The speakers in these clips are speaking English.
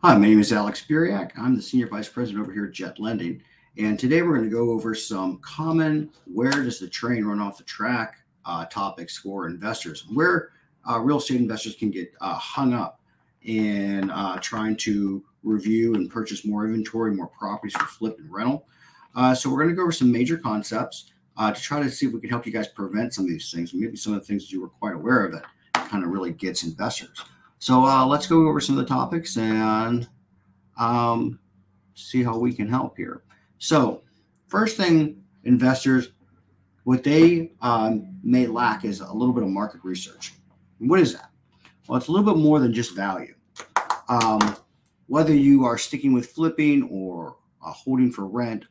Hi, my name is Alex Buriak. I'm the Senior Vice President over here at Jet Lending. And today we're going to go over some common where does the train run off the track topics for investors, where real estate investors can get hung up in trying to review and purchase more inventory, more properties for flip and rental. So we're going to go over some major concepts to try to see if we can help you guys prevent some of these things, maybe some of the things that you were quite aware of that kind of really gets investors. So let's go over some of the topics and see how we can help here. So first thing, investors, what they may lack is a little bit of market research. What is that? Well, it's a little bit more than just value. Whether you are sticking with flipping or holding for rent,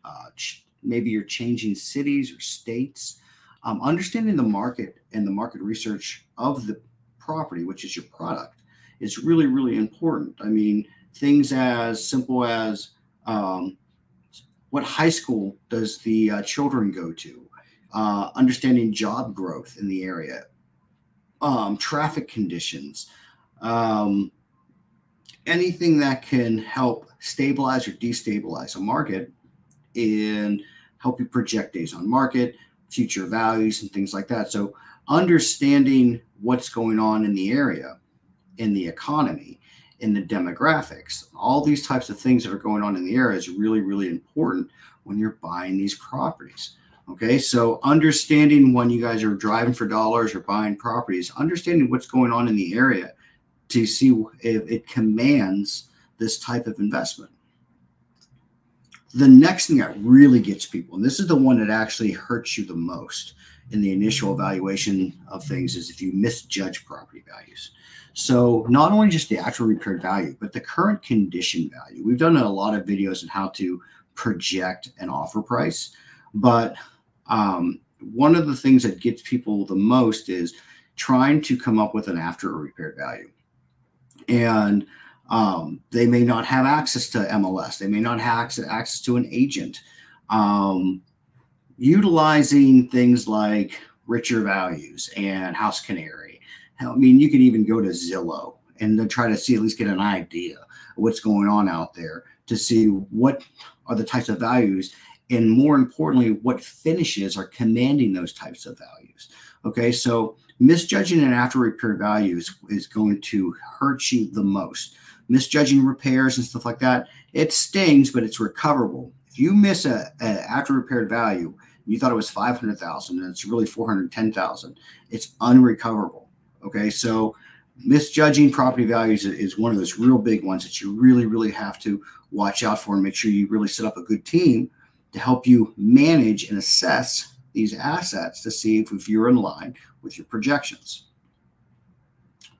maybe you're changing cities or states, understanding the market and the market research of the property, which is your product, is really, really important. I mean, things as simple as what high school does the children go to, understanding job growth in the area, traffic conditions, anything that can help stabilize or destabilize a market and help you project days on market, future values, and things like that. So understanding what's going on in the area, in the economy, in the demographics, all these types of things that are going on in the area is really, really important when you're buying these properties. Okay, so understanding when you guys are driving for dollars or buying properties, understanding what's going on in the area to see if it commands this type of investment. The next thing that really gets people, and this is the one that actually hurts you the most in the initial evaluation of things, is if you misjudge property values. So not only just the actual repaired value, but the current condition value. We've done a lot of videos on how to project an offer price, but one of the things that gets people the most is trying to come up with an after a repaired value. And they may not have access to MLS. They may not have access to an agent. Utilizing things like Richer Values and House Canary. I mean, you could even go to Zillow and then try to see, at least get an idea of what's going on out there to see what are the types of values, and more importantly, what finishes are commanding those types of values. Okay, so misjudging an after repair value is going to hurt you the most. Misjudging repairs and stuff like that, it stings, but it's recoverable. If you miss a after repaired value, you thought it was $500,000 and it's really $410,000, it's unrecoverable. Okay, so misjudging property values is one of those real big ones that you really, really have to watch out for, and make sure you really set up a good team to help you manage and assess these assets to see if you're in line with your projections.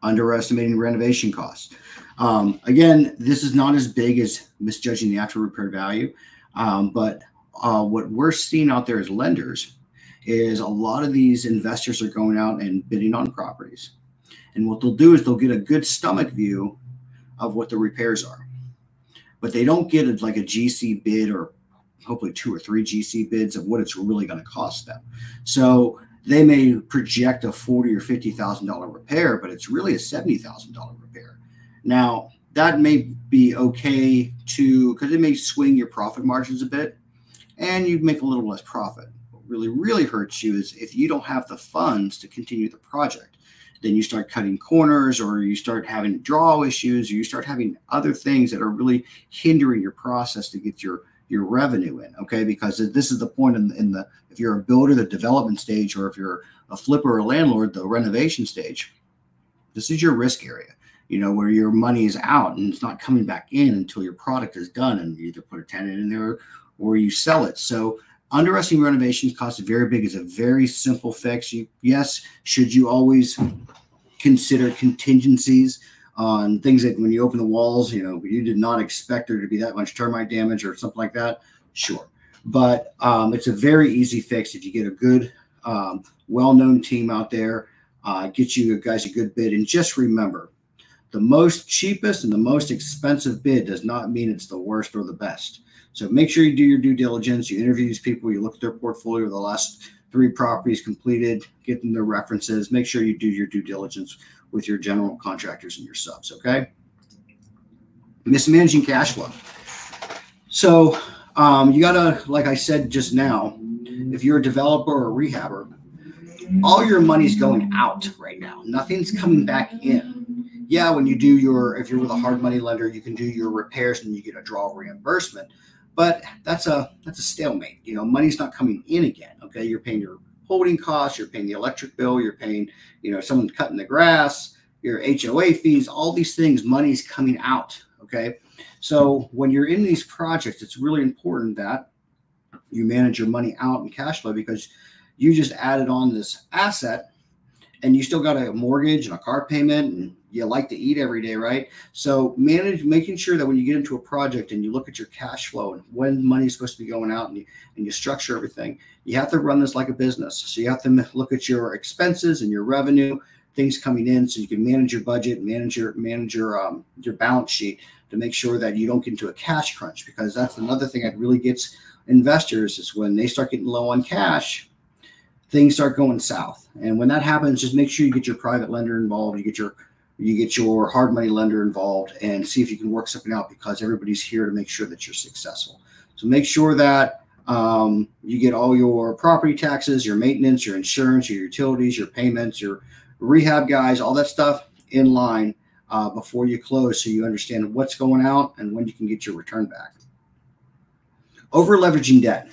Underestimating renovation costs. Again, this is not as big as misjudging the actual repaired value, but what we're seeing out there as lenders is a lot of these investors are going out and bidding on properties. And what they'll do is they'll get a good stomach view of what the repairs are, but they don't get like a GC bid, or hopefully 2 or 3 GC bids of what it's really going to cost them. So they may project a $40,000 or $50,000 repair, but it's really a $70,000 repair. Now, that may be okay because it may swing your profit margins a bit and you make a little less profit. What really, really hurts you is if you don't have the funds to continue the project. Then you start cutting corners, or you start having draw issues, or you start having other things that are really hindering your process to get your revenue in, okay? Because this is the point in the, if you're a builder, the development stage, or if you're a flipper or a landlord, the renovation stage, this is your risk area, where your money is out and it's not coming back in until your product is done, and you either put a tenant in there or you sell it. So underestimating renovations cost is very big. It's a very simple fix. Yes, should you always consider contingencies on things that when you open the walls, you did not expect there to be that much termite damage or something like that? Sure. But it's a very easy fix if you get a good, well-known team out there, get you guys a good bid. And just remember, the most cheapest and the most expensive bid does not mean it's the worst or the best. So make sure you do your due diligence. You interview these people. You look at their portfolio, the last 3 properties completed, get them their references. Make sure you do your due diligence with your general contractors and your subs, okay? Mismanaging cash flow. So you gotta, like I said just now, if you're a developer or a rehabber, all your money's going out right now. Nothing's coming back in. Yeah, when you do if you're with a hard money lender, you can do your repairs and you get a draw reimbursement. But that's a stalemate. You know, money's not coming in again. Okay, you're paying your holding costs, you're paying the electric bill, you're paying, someone cutting the grass, your HOA fees, all these things, money's coming out. Okay, so when you're in these projects, it's really important that you manage your money out and cash flow, because you just added on this asset and you still got a mortgage and a car payment and you like to eat every day, right? So making sure that when you get into a project and you look at your cash flow and when money is supposed to be going out and you structure everything, you have to run this like a business. So you have to look at your expenses and your revenue, things coming in, so you can manage your budget, manage your balance sheet to make sure that you don't get into a cash crunch, because that's another thing that really gets investors is when they start getting low on cash, things start going south. And when that happens, just make sure you get your private lender involved, you get your hard money lender involved, and see if you can work something out, because everybody's here to make sure that you're successful. So make sure that you get all your property taxes, your maintenance, your insurance, your utilities, your payments, your rehab guys, all that stuff in line before you close, so you understand what's going out and when you can get your return back. Over leveraging debt.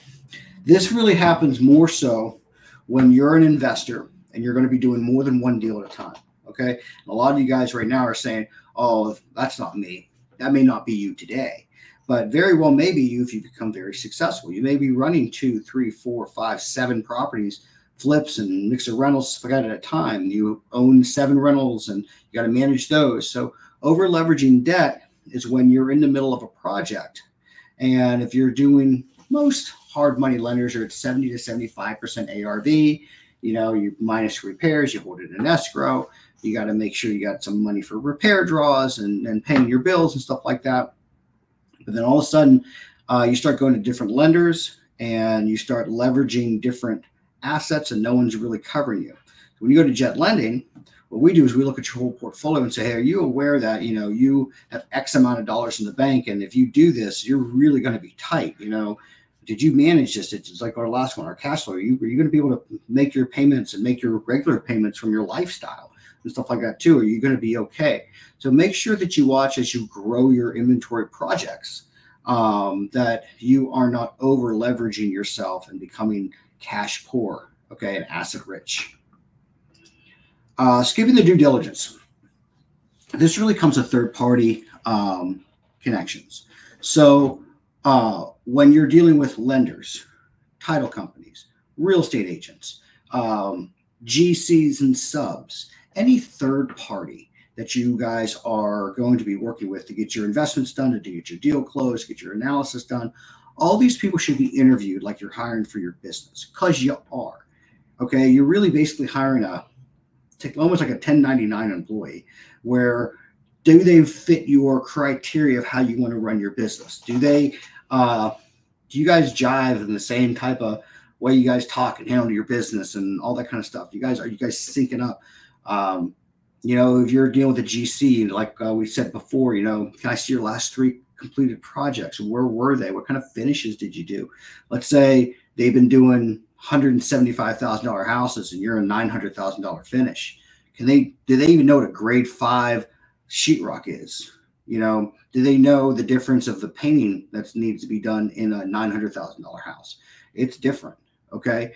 This really happens more so when you're an investor and you're going to be doing more than one deal at a time. Okay. And a lot of you guys right now are saying, oh, that's not me. That may not be you today, but very well may be you if you become very successful. You may be running 2, 3, 4, 5, 7 properties, flips and mix of rentals at a time. You own 7 rentals and you got to manage those. So over leveraging debt is when you're in the middle of a project. And if you're doing, most hard money lenders are at 70 to 75% ARV, you minus repairs, you hold it in escrow. You got to make sure you got some money for repair draws and paying your bills and stuff like that. But then all of a sudden, you start going to different lenders and you start leveraging different assets and no one's really covering you. When you go to Jet Lending, what we do is we look at your whole portfolio and say, hey, are you aware that, you have X amount of dollars in the bank? And if you do this, you're really going to be tight. Did you manage this? It's like our last one, our cash flow. Are you going to be able to make your payments and make your regular payments from your lifestyle and stuff like that too? Are you going to be okay? So make sure that you watch as you grow your inventory projects, that you are not over leveraging yourself and becoming cash poor, okay, and asset rich. Skipping the due diligence. This really comes with third-party connections. So when you're dealing with lenders, title companies, real estate agents, GCs and subs, any third party that you guys are going to be working with to get your investments done, to get your deal closed, get your analysis done, all these people should be interviewed like you're hiring for your business, because you are. Okay, you're really basically hiring almost like a 1099 employee, where do they fit your criteria of how you want to run your business? Do you guys jive in the same type of way you guys talk and handle your business and all that kind of stuff? Are you guys syncing up? If you're dealing with a GC, like we said before, can I see your last 3 completed projects? Where were they? What kind of finishes did you do? Let's say they've been doing $175,000 houses and you're a $900,000 finish. Do they even know what a grade 5 sheetrock is? Do they know the difference of the painting that needs to be done in a $900,000 house? It's different. Okay.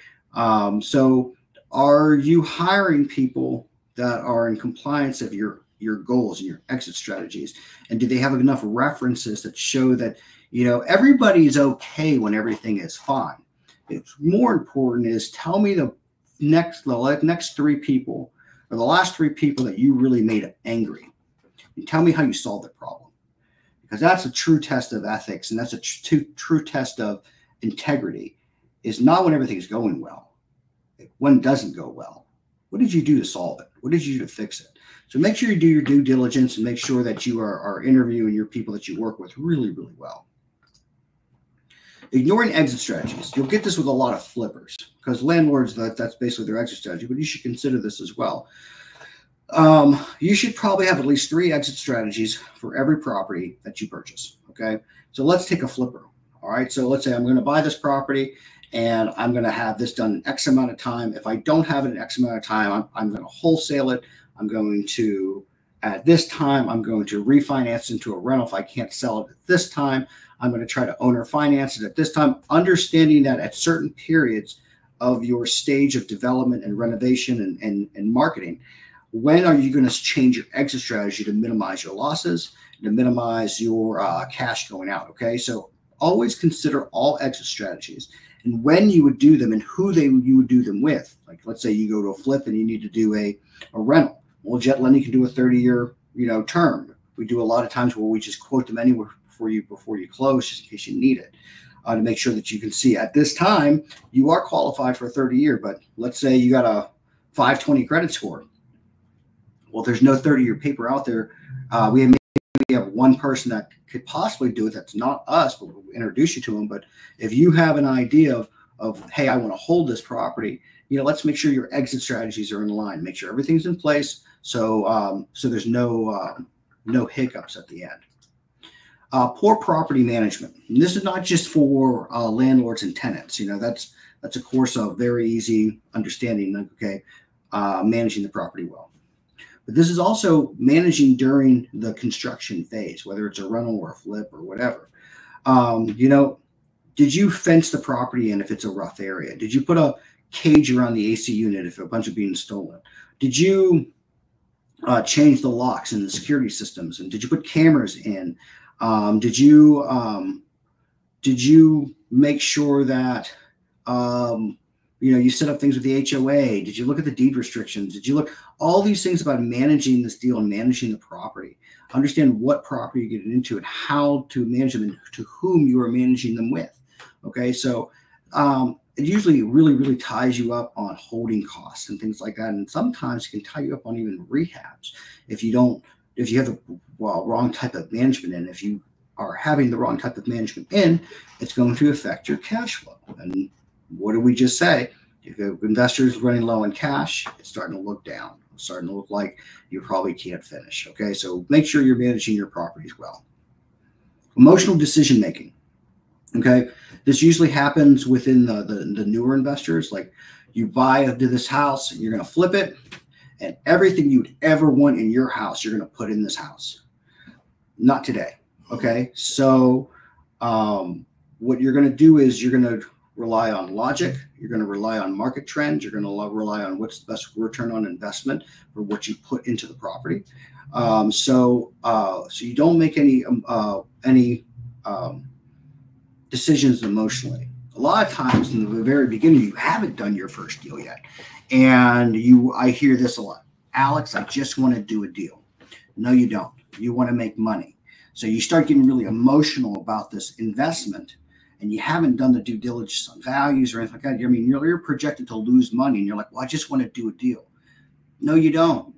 So are you hiring people that are in compliance of your goals and your exit strategies? And do they have enough references that show that, everybody's okay when everything is fine? It's more important is tell me the next 3 people, or the last 3 people that you really made angry, and tell me how you solved the problem, because that's a true test of ethics, and that's a true test of integrity. Is not when everything's going well. When it doesn't go well, what did you do to solve it? What did you do to fix it? So make sure you do your due diligence and make sure that you are interviewing your people that you work with really, really well. Ignoring exit strategies. You'll get this with a lot of flippers, because landlords, that's basically their exit strategy, but you should consider this as well. You should probably have at least 3 exit strategies for every property that you purchase. Okay. So let's take a flipper. All right. So let's say I'm going to buy this property and I'm going to have this done in X amount of time. If I don't have it in X amount of time, I'm going to wholesale it. I'm going to, at this time, I'm going to refinance into a rental. If I can't sell it at this time, I'm going to try to owner finance it at this time, understanding that at certain periods of your stage of development and renovation and marketing, when are you going to change your exit strategy to minimize your losses, to minimize your cash going out? Okay. So always consider all exit strategies and when you would do them and who you would do them with. Like, let's say you go to a flip and you need to do a rental. Well, Jet Lending can do a 30-year, term. We do a lot of times where we just quote them anywhere before you close, just in case you need it, to make sure that you can see at this time you are qualified for a 30-year. But let's say you got a 520 credit score. Well, there's no 30-year paper out there. We have one person that could possibly do it. That's not us, but we'll introduce you to them. But if you have an idea of hey, I want to hold this property, let's make sure your exit strategies are in line. Make sure everything's in place, so there's no hiccups at the end. Poor property management. And this is not just for landlords and tenants. That's a course of very easy understanding. Okay, managing the property well. But this is also managing during the construction phase, whether it's a rental or a flip or whatever. Did you fence the property in if it's a rough area? Did you put a cage around the AC unit if a bunch of being stolen? Did you change the locks and the security systems? And did you put cameras in? Did you make sure that you set up things with the HOA? Did you look at the deed restrictions? Did you look all these things about managing this deal and managing the property? Understand what property you're getting into and how to manage them and to whom you are managing them with. Okay, so it usually really, really ties you up on holding costs and things like that. And sometimes it can tie you up on even rehabs if you have the wrong type of management in. If you are having the wrong type of management in, it's going to affect your cash flow. And what did we just say? If an investor is running low in cash, it's starting to look down. It's starting to look like you probably can't finish. Okay, so make sure you're managing your properties well. Emotional decision making. Okay, this usually happens within the newer investors. Like, you buy into this house, and you're going to flip it, and everything you'd ever want in your house, you're going to put in this house. Not today. Okay, so what you're going to do is you're going to rely on logic. You're going to rely on market trends. You're going to rely on what's the best return on investment for what you put into the property. So you don't make any decisions emotionally. A lot of times in the very beginning, you haven't done your first deal yet, and I hear this a lot. Alex, I just want to do a deal. No, you don't. You want to make money. So you start getting really emotional about this investment, and you haven't done the due diligence on values or anything like that. I mean, you're projected to lose money, and you're like, well, I just want to do a deal. No, you don't.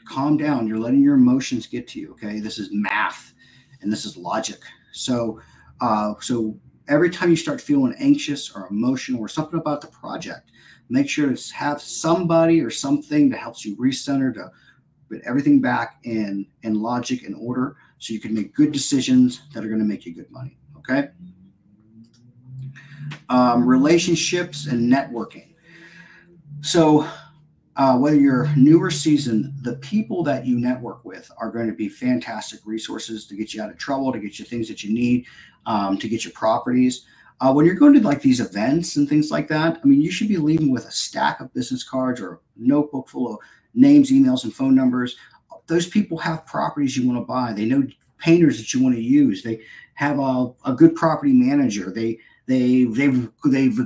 Calm down. You're letting your emotions get to you. Okay, this is math, and this is logic. So every time you start feeling anxious or emotional or something about the project, make sure to have somebody or something that helps you recenter, to put everything back in logic and order, so you can make good decisions that are going to make you good money. Okay. Relationships and networking. So whether you're new or seasoned, the people that you network with are going to be fantastic resources to get you out of trouble, to get you things that you need, to get you properties. When you're going to like these events and things like that, I mean, you should be leaving with a stack of business cards or a notebook full of names, emails, and phone numbers. Those people have properties you want to buy. They know painters that you want to use. They have a good property manager. They've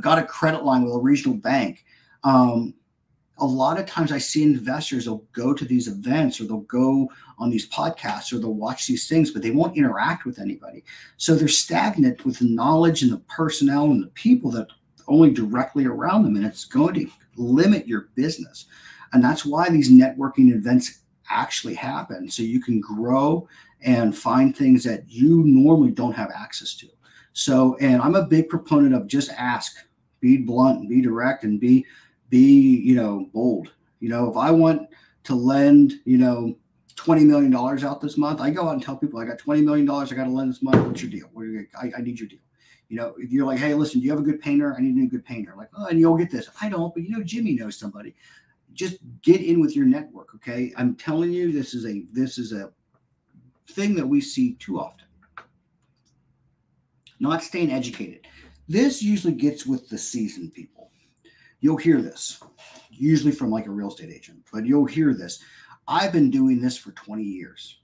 got a credit line with a regional bank. A lot of times I see investors, they'll go to these events or they'll go on these podcasts or they'll watch these things, but they won't interact with anybody. So they're stagnant with the knowledge and the personnel and the people that only directly around them, and it's going to limit your business. And that's why these networking events actually happen, so you can grow and find things that you normally don't have access to. So, and I'm a big proponent of just ask, be blunt, be direct, and be bold. If I want to lend, $20 million out this month. I go out and tell people I got $20 million. I got to lend this month. What's your deal? I need your deal. If you're like, hey, listen, do you have a good painter? I need a good painter. Like, oh, and you'll get this. I don't, but Jimmy knows somebody. Just get in with your network. Okay. I'm telling you, this is a thing that we see too often. Not staying educated. This usually gets with the seasoned people. You'll hear this, usually from like a real estate agent, but you'll hear this. I've been doing this for 20 years.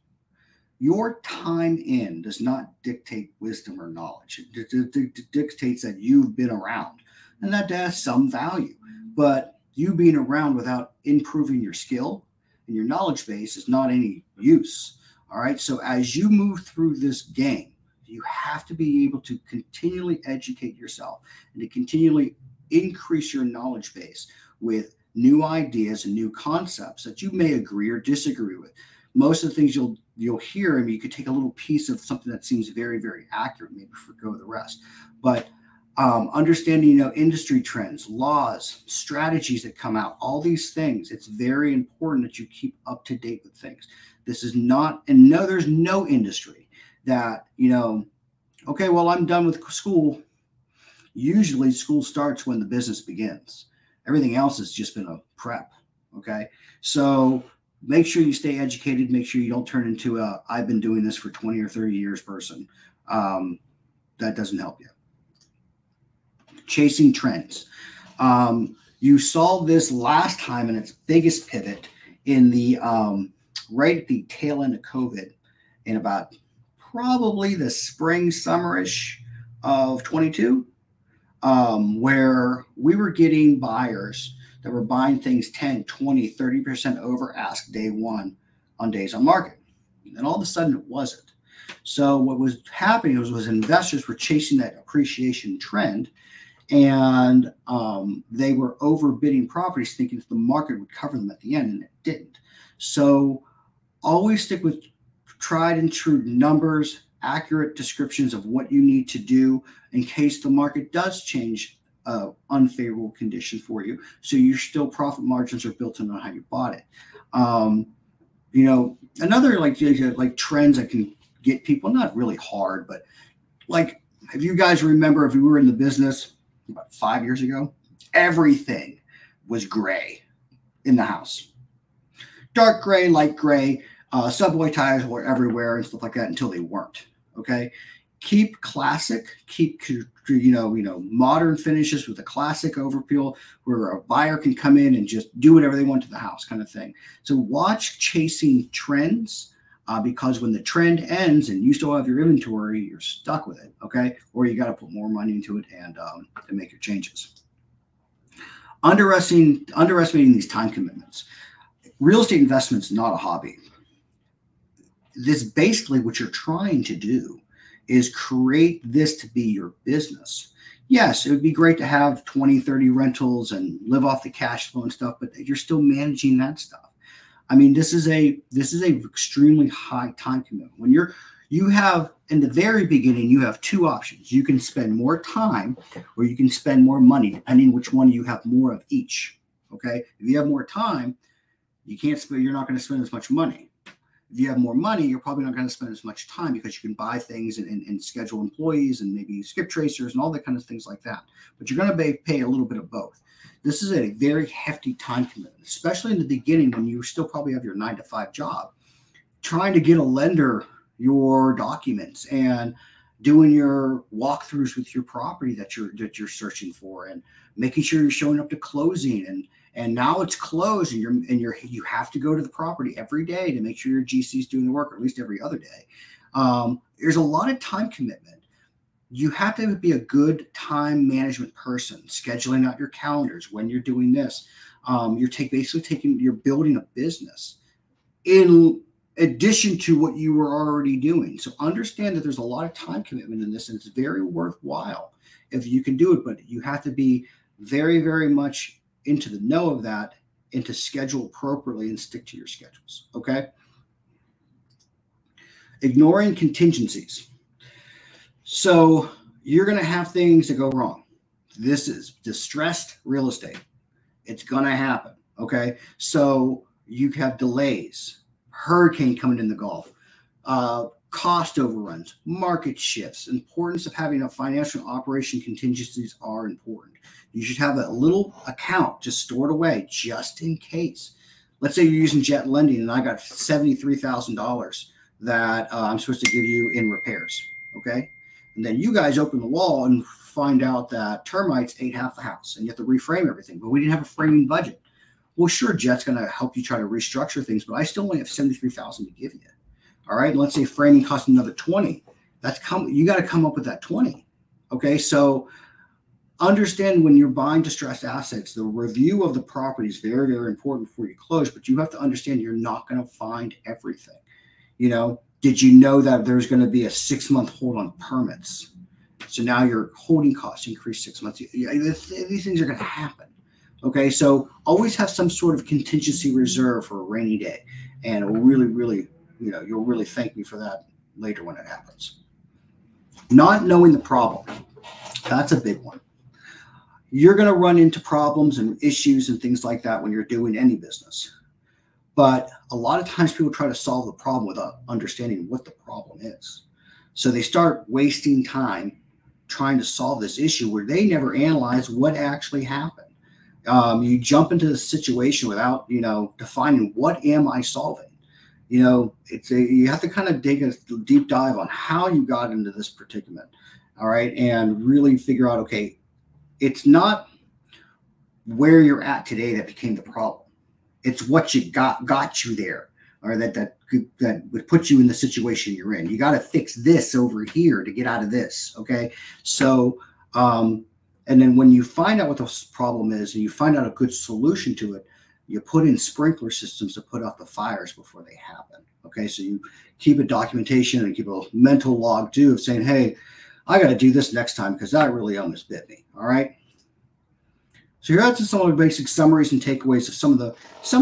Your time in does not dictate wisdom or knowledge. It dictates that you've been around, and that has some value. But you being around without improving your skill and your knowledge base is not any use. All right. So as you move through this game, you have to be able to continually educate yourself and to continually increase your knowledge base with new ideas and new concepts that you may agree or disagree with. Most of the things you'll hear, you could take a little piece of something that seems very, very accurate, maybe forgo the rest. But understanding, industry trends, laws, strategies that come out, all these things, it's very important that you keep up to date with things. This is not, and no, there's no industry that, okay, well, I'm done with school. Usually school starts when the business begins. Everything else has just been a prep. Okay. So make sure you stay educated. Make sure you don't turn into I've been doing this for 20 or 30 years person. That doesn't help you. Chasing trends. You saw this last time in its biggest pivot in the right at the tail end of COVID in about probably the spring, summerish of 22, where we were getting buyers that were buying things 10, 20, 30% over ask day one on days on market. And then all of a sudden it wasn't. So what was happening was investors were chasing that appreciation trend, and they were overbidding properties thinking that the market would cover them at the end, and it didn't. So always stick with tried and true numbers, accurate descriptions of what you need to do in case the market does change unfavorable condition for you. So your still profit margins are built in on how you bought it. Another like trends that can get people not really hard, but like if you guys remember, if you were in the business about 5 years ago, everything was gray in the house. Dark gray, light gray. Subway tires were everywhere and stuff like that until they weren't. Okay, keep classic, keep modern finishes with a classic overpeel where a buyer can come in and just do whatever they want to the house, kind of thing. So watch chasing trends because when the trend ends and you still have your inventory, you're stuck with it. Okay, or you got to put more money into it and make your changes. Underestimating these time commitments. Real estate investment is not a hobby. This basically what you're trying to do is create this to be your business. Yes, it would be great to have 20, 30 rentals and live off the cash flow and stuff, but you're still managing that stuff. This is a extremely high time commitment. When you have in the very beginning, you have two options. You can spend more time or you can spend more money, depending which one you have more of each. Okay. If you have more time, you're not going to spend as much money. If you have more money, you're probably not going to spend as much time because you can buy things and schedule employees and maybe skip tracers and all that kind of things like that. But you're going to pay a little bit of both. This is a very hefty time commitment, especially in the beginning when you still probably have your 9-to-5 job. Trying to get a lender your documents and doing your walkthroughs with your property that you're searching for and making sure you're showing up to closing and now it's closed and you have to go to the property every day to make sure your GC is doing the work, or at least every other day. There's a lot of time commitment. You have to be a good time management person, scheduling out your calendars when you're doing this. You're building a business in addition to what you were already doing. So understand that there's a lot of time commitment in this, and it's very worthwhile if you can do it, but you have to be very, very much into the know of that and to schedule appropriately and stick to your schedules. Okay. Ignoring contingencies. So you're going to have things that go wrong. This is distressed real estate. It's going to happen. Okay. So You have delays, hurricane coming in the Gulf, cost overruns, market shifts. Importance of having a financial operation contingencies are important. You should have a little account just stored away just in case. Let's say you're using Jet Lending and I got $73,000 that I'm supposed to give you in repairs. Okay. And then you guys open the wall and find out that termites ate half the house and you have to reframe everything, but we didn't have a framing budget. Well, sure, Jet's going to help you try to restructure things, but I still only have $73,000 to give you. All right. And let's say framing costs another 20. You got to come up with that 20. Okay. So understand when you're buying distressed assets, the review of the property is very, very important before you close, but you have to understand you're not going to find everything. Did you know that there's going to be a 6-month hold on permits? So now your holding costs increase 6 months. These things are going to happen. Okay. So always have some sort of contingency reserve for a rainy day. And it will really, really, you'll really thank me for that later when it happens. Not knowing the problem. That's a big one. You're going to run into problems and issues and things like that when you're doing any business. But a lot of times people try to solve the problem without understanding what the problem is. So they start wasting time trying to solve this issue where they never analyze what actually happened. You jump into the situation without, defining what am I solving? You have to kind of dig a deep dive on how you got into this predicament. All right. And really figure out, okay, it's not where you're at today that became the problem. It's what you got you there, or that would put you in the situation you're in. You got to fix this over here to get out of this. Okay. So, and then when you find out what the problem is and you find out a good solution to it, you put in sprinkler systems to put out the fires before they happen. Okay. So you keep a documentation and keep a mental log too of saying, hey, I got to do this next time because that really almost bit me. All right. So here are some of the basic summaries and takeaways of some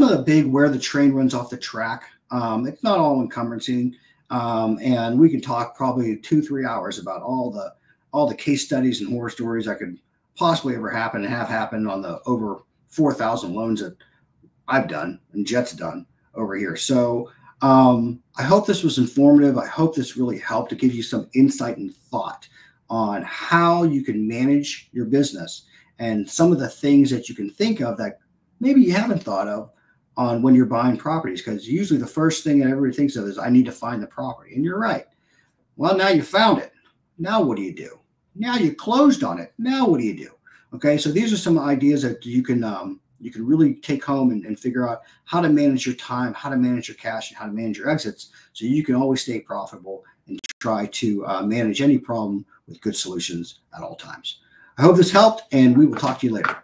of the big where the train runs off the track. It's not all encompassing, and we can talk probably 2-3 hours about all the case studies and horror stories that could possibly ever happen and have happened on the over 4,000 loans that I've done and Jet's done over here. So I hope this was informative. I hope this really helped to give you some insight and thought on how you can manage your business and some of the things that you can think of that maybe you haven't thought of on when you're buying properties. Because usually the first thing that everybody thinks of is I need to find the property. And you're right. Well, now you found it. Now what do you do? Now you closed on it. Now what do you do? Okay, so these are some ideas that you can really take home and figure out how to manage your time, how to manage your cash, and how to manage your exits so you can always stay profitable and try to manage any problem with good solutions at all times. I hope this helped, and we will talk to you later.